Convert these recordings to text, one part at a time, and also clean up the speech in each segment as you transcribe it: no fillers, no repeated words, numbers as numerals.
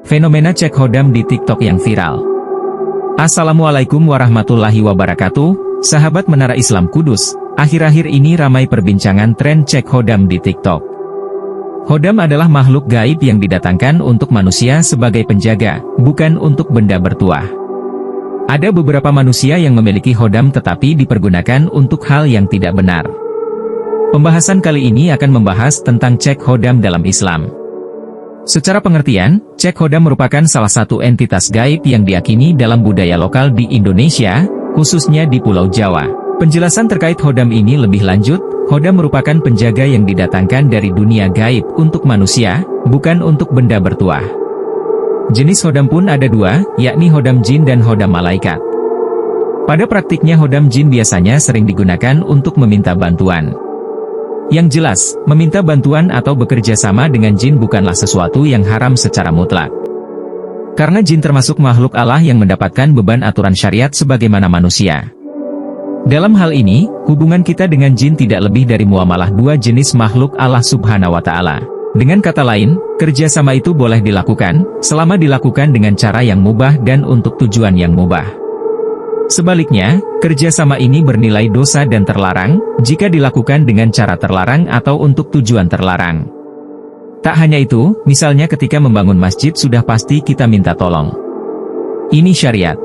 Fenomena cek hodam di TikTok yang viral. Assalamualaikum warahmatullahi wabarakatuh, sahabat Menara Islam Kudus. Akhir-akhir ini ramai perbincangan tren cek hodam di TikTok. Hodam adalah makhluk gaib yang didatangkan untuk manusia sebagai penjaga, bukan untuk benda bertuah. Ada beberapa manusia yang memiliki hodam tetapi dipergunakan untuk hal yang tidak benar. Pembahasan kali ini akan membahas tentang cek hodam dalam Islam. Secara pengertian, cek hodam merupakan salah satu entitas gaib yang diyakini dalam budaya lokal di Indonesia, khususnya di Pulau Jawa. Penjelasan terkait hodam ini lebih lanjut, hodam merupakan penjaga yang didatangkan dari dunia gaib untuk manusia, bukan untuk benda bertuah. Jenis hodam pun ada dua, yakni hodam jin dan hodam malaikat. Pada praktiknya hodam jin biasanya sering digunakan untuk meminta bantuan. Yang jelas, meminta bantuan atau bekerja sama dengan jin bukanlah sesuatu yang haram secara mutlak. Karena jin termasuk makhluk Allah yang mendapatkan beban aturan syariat sebagaimana manusia. Dalam hal ini, hubungan kita dengan jin tidak lebih dari muamalah dua jenis makhluk Allah Subhanahu wa Ta'ala. Dengan kata lain, kerjasama itu boleh dilakukan, selama dilakukan dengan cara yang mubah dan untuk tujuan yang mubah. Sebaliknya, kerjasama ini bernilai dosa dan terlarang, jika dilakukan dengan cara terlarang atau untuk tujuan terlarang. Tak hanya itu, misalnya ketika membangun masjid sudah pasti kita minta tolong. Ini syariat.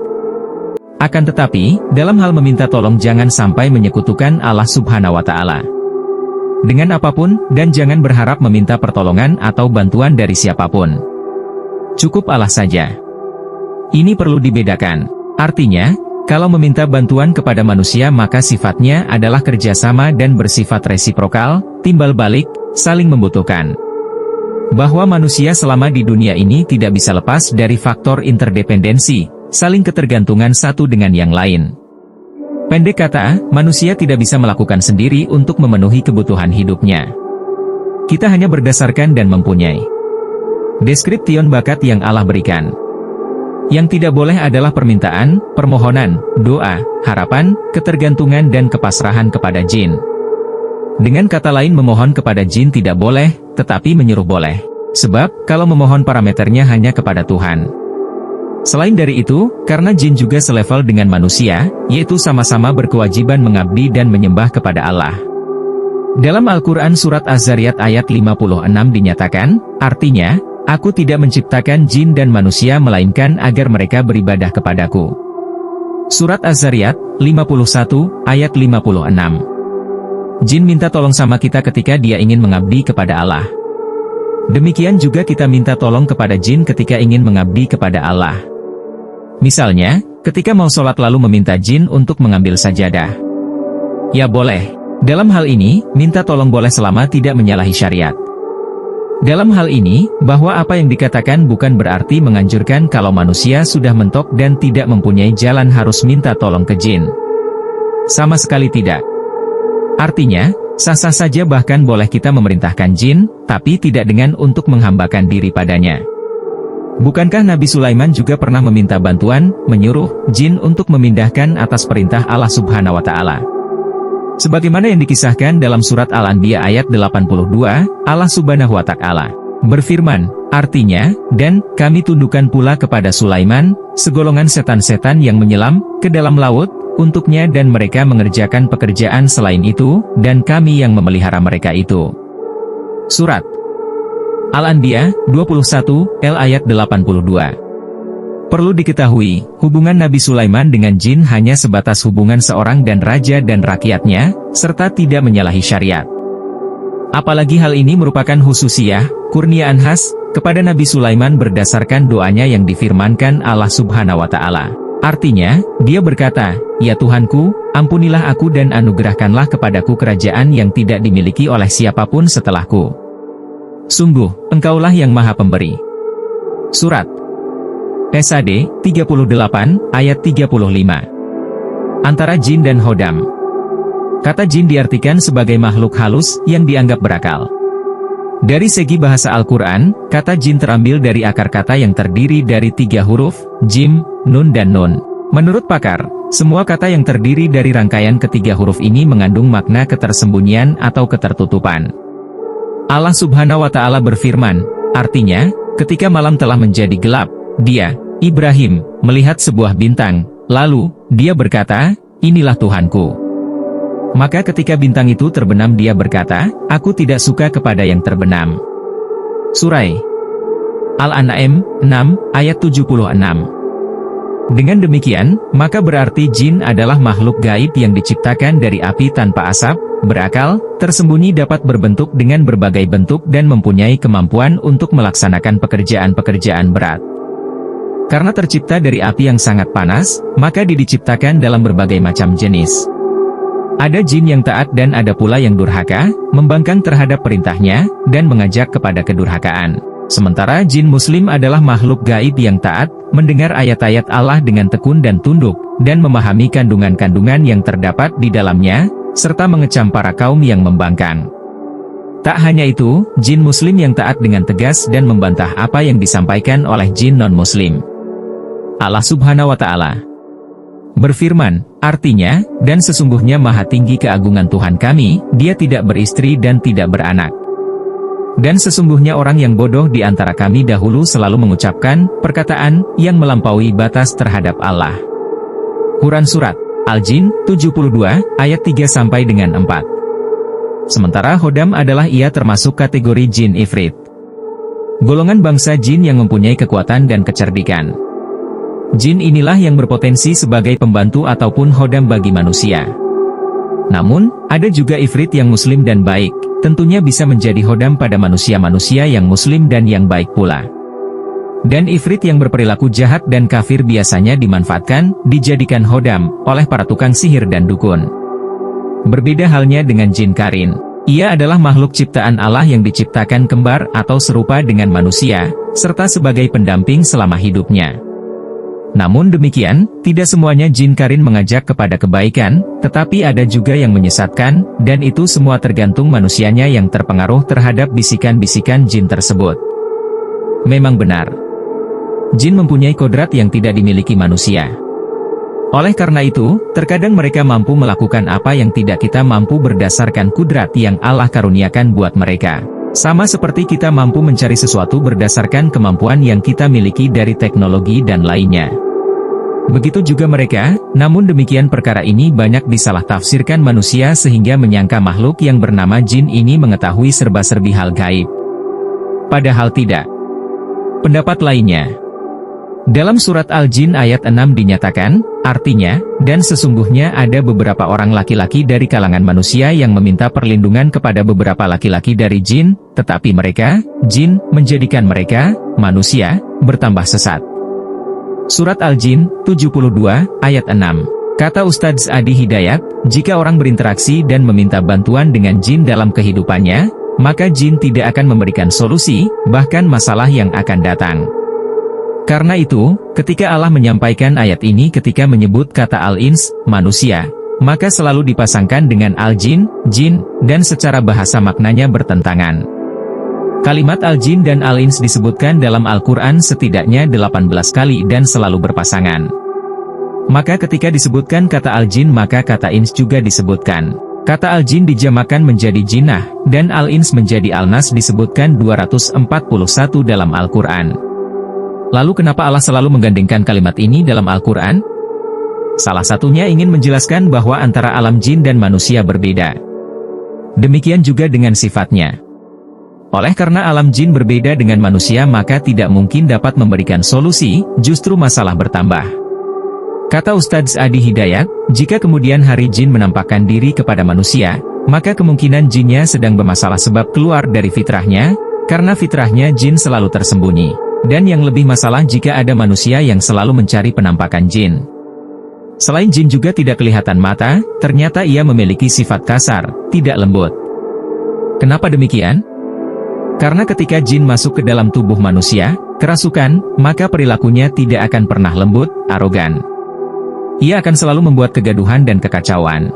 Akan tetapi, dalam hal meminta tolong jangan sampai menyekutukan Allah Subhanahu wa Ta'ala dengan apapun, dan jangan berharap meminta pertolongan atau bantuan dari siapapun. Cukup Allah saja. Ini perlu dibedakan. Artinya, kalau meminta bantuan kepada manusia maka sifatnya adalah kerjasama dan bersifat resiprokal, timbal balik, saling membutuhkan. Bahwa manusia selama di dunia ini tidak bisa lepas dari faktor interdependensi, saling ketergantungan satu dengan yang lain. Pendek kata, manusia tidak bisa melakukan sendiri untuk memenuhi kebutuhan hidupnya. Kita hanya berdasarkan dan mempunyai deskription bakat yang Allah berikan. Yang tidak boleh adalah permintaan, permohonan, doa, harapan, ketergantungan dan kepasrahan kepada jin. Dengan kata lain memohon kepada jin tidak boleh, tetapi menyuruh boleh. Sebab, kalau memohon parameternya hanya kepada Tuhan. Selain dari itu, karena jin juga selevel dengan manusia, yaitu sama-sama berkewajiban mengabdi dan menyembah kepada Allah. Dalam Al-Quran Surat Az-Zariyat ayat 56 dinyatakan, artinya, Aku tidak menciptakan jin dan manusia melainkan agar mereka beribadah kepadaku. Surat Az-Zariyat, 51, ayat 56. Jin minta tolong sama kita ketika dia ingin mengabdi kepada Allah. Demikian juga kita minta tolong kepada jin ketika ingin mengabdi kepada Allah. Misalnya, ketika mau sholat lalu meminta jin untuk mengambil sajadah. Ya boleh. Dalam hal ini, minta tolong boleh selama tidak menyalahi syariat. Dalam hal ini, bahwa apa yang dikatakan bukan berarti menganjurkan kalau manusia sudah mentok dan tidak mempunyai jalan harus minta tolong ke jin. Sama sekali tidak. Artinya, sah-sah saja bahkan boleh kita memerintahkan jin, tapi tidak dengan untuk menghambakan diri padanya. Bukankah Nabi Sulaiman juga pernah meminta bantuan, menyuruh jin untuk memindahkan atas perintah Allah Subhanahu wa Ta'ala? Sebagaimana yang dikisahkan dalam surat Al-Anbiya ayat 82, Allah Subhanahu wa Ta'ala berfirman, artinya, dan kami tundukkan pula kepada Sulaiman, segolongan setan-setan yang menyelam ke dalam laut, untuknya dan mereka mengerjakan pekerjaan selain itu, dan kami yang memelihara mereka itu. Surat Al-Anbiya, 21, ayat 82. Perlu diketahui, hubungan Nabi Sulaiman dengan jin hanya sebatas hubungan seorang dan raja dan rakyatnya, serta tidak menyalahi syariat. Apalagi hal ini merupakan khususiyah, kurniaan khas, kepada Nabi Sulaiman berdasarkan doanya yang difirmankan Allah Subhanahu wa Ta'ala. Artinya, dia berkata, Ya Tuhanku, ampunilah aku dan anugerahkanlah kepadaku kerajaan yang tidak dimiliki oleh siapapun setelahku. Sungguh, Engkaulah yang Maha Pemberi. Surat SAD, 38, ayat 35. Antara jin dan hodam. Kata jin diartikan sebagai makhluk halus yang dianggap berakal. Dari segi bahasa Al-Quran, kata jin terambil dari akar kata yang terdiri dari 3 huruf, jim, nun dan nun. Menurut pakar, semua kata yang terdiri dari rangkaian ketiga huruf ini mengandung makna ketersembunyian atau ketertutupan. Allah Subhanahu wa Ta'ala berfirman, artinya, ketika malam telah menjadi gelap, dia, Ibrahim, melihat sebuah bintang, lalu, dia berkata, inilah Tuhanku. Maka ketika bintang itu terbenam dia berkata, aku tidak suka kepada yang terbenam. Surah Al-An'am 6, ayat 76. Dengan demikian, maka berarti jin adalah makhluk gaib yang diciptakan dari api tanpa asap, berakal, tersembunyi dapat berbentuk dengan berbagai bentuk dan mempunyai kemampuan untuk melaksanakan pekerjaan-pekerjaan berat. Karena tercipta dari api yang sangat panas, maka diciptakan dalam berbagai macam jenis. Ada jin yang taat dan ada pula yang durhaka, membangkang terhadap perintahnya, dan mengajak kepada kedurhakaan. Sementara jin muslim adalah makhluk gaib yang taat, mendengar ayat-ayat Allah dengan tekun dan tunduk, dan memahami kandungan-kandungan yang terdapat di dalamnya, serta mengecam para kaum yang membangkang. Tak hanya itu, jin muslim yang taat dengan tegas dan membantah apa yang disampaikan oleh jin non-muslim. Allah Subhanahu wa Ta'ala berfirman, artinya, dan sesungguhnya maha tinggi keagungan Tuhan kami, dia tidak beristri dan tidak beranak. Dan sesungguhnya orang yang bodoh di antara kami dahulu selalu mengucapkan perkataan yang melampaui batas terhadap Allah. Quran Surat Al-Jin 72, ayat 3-4. Sementara Hodam adalah ia termasuk kategori jin ifrit. Golongan bangsa jin yang mempunyai kekuatan dan kecerdikan. Jin inilah yang berpotensi sebagai pembantu ataupun hodam bagi manusia. Namun, ada juga ifrit yang muslim dan baik, tentunya bisa menjadi hodam pada manusia-manusia yang muslim dan yang baik pula. Dan ifrit yang berperilaku jahat dan kafir biasanya dimanfaatkan, dijadikan hodam, oleh para tukang sihir dan dukun. Berbeda halnya dengan jin karin. Ia adalah makhluk ciptaan Allah yang diciptakan kembar atau serupa dengan manusia, serta sebagai pendamping selama hidupnya. Namun demikian, tidak semuanya jin karin mengajak kepada kebaikan, tetapi ada juga yang menyesatkan, dan itu semua tergantung manusianya yang terpengaruh terhadap bisikan-bisikan jin tersebut. Memang benar, jin mempunyai kodrat yang tidak dimiliki manusia. Oleh karena itu, terkadang mereka mampu melakukan apa yang tidak kita mampu berdasarkan kudrat yang Allah karuniakan buat mereka. Sama seperti kita mampu mencari sesuatu berdasarkan kemampuan yang kita miliki dari teknologi dan lainnya. Begitu juga mereka, namun demikian perkara ini banyak disalah-tafsirkan manusia sehingga menyangka makhluk yang bernama jin ini mengetahui serba-serbi hal gaib. Padahal tidak. Pendapat lainnya. Dalam surat Al-Jin ayat 6 dinyatakan, artinya, dan sesungguhnya ada beberapa orang laki-laki dari kalangan manusia yang meminta perlindungan kepada beberapa laki-laki dari jin, tetapi mereka, jin, menjadikan mereka, manusia, bertambah sesat. Surat Al-Jin, 72, ayat 6. Kata Ustadz Adi Hidayat, jika orang berinteraksi dan meminta bantuan dengan jin dalam kehidupannya, maka jin tidak akan memberikan solusi, bahkan masalah yang akan datang. Karena itu, ketika Allah menyampaikan ayat ini ketika menyebut kata al-ins, manusia, maka selalu dipasangkan dengan al-jin, jin, dan secara bahasa maknanya bertentangan. Kalimat al-jin dan al-ins disebutkan dalam Al-Quran setidaknya 18 kali dan selalu berpasangan. Maka ketika disebutkan kata al-jin maka kata ins juga disebutkan. Kata al-jin dijamakan menjadi jinnah, dan al-ins menjadi al-nas disebutkan 241 dalam Al-Quran. Lalu kenapa Allah selalu menggandengkan kalimat ini dalam Al-Quran? Salah satunya ingin menjelaskan bahwa antara alam jin dan manusia berbeda. Demikian juga dengan sifatnya. Oleh karena alam jin berbeda dengan manusia maka tidak mungkin dapat memberikan solusi, justru masalah bertambah. Kata Ustadz Adi Hidayat, jika kemudian hari jin menampakkan diri kepada manusia, maka kemungkinan jinnya sedang bermasalah sebab keluar dari fitrahnya, karena fitrahnya jin selalu tersembunyi. Dan yang lebih masalah jika ada manusia yang selalu mencari penampakan jin. Selain jin juga tidak kelihatan mata, ternyata ia memiliki sifat kasar, tidak lembut. Kenapa demikian? Karena ketika jin masuk ke dalam tubuh manusia, kerasukan, maka perilakunya tidak akan pernah lembut, arogan. Ia akan selalu membuat kegaduhan dan kekacauan.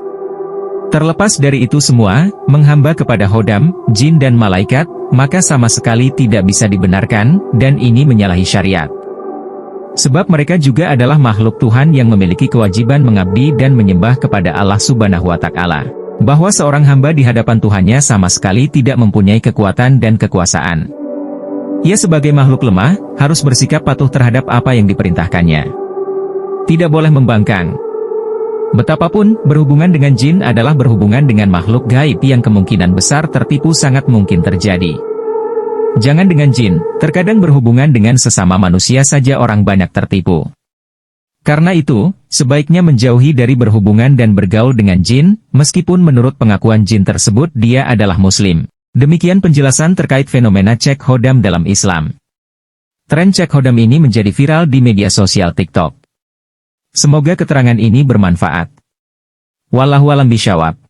Terlepas dari itu semua, menghamba kepada hodam, jin dan malaikat, maka sama sekali tidak bisa dibenarkan, dan ini menyalahi syariat. Sebab mereka juga adalah makhluk Tuhan yang memiliki kewajiban mengabdi dan menyembah kepada Allah Subhanahu wa Ta'ala. Bahwa seorang hamba di hadapan Tuhannya sama sekali tidak mempunyai kekuatan dan kekuasaan. Ia sebagai makhluk lemah, harus bersikap patuh terhadap apa yang diperintahkannya. Tidak boleh membangkang. Betapapun, berhubungan dengan jin adalah berhubungan dengan makhluk gaib yang kemungkinan besar tertipu sangat mungkin terjadi. Jangan dengan jin, terkadang berhubungan dengan sesama manusia saja orang banyak tertipu. Karena itu, sebaiknya menjauhi dari berhubungan dan bergaul dengan jin, meskipun menurut pengakuan jin tersebut dia adalah muslim. Demikian penjelasan terkait fenomena cek hodam dalam Islam. Tren cek hodam ini menjadi viral di media sosial TikTok. Semoga keterangan ini bermanfaat. Wallahu a'lam bishawab.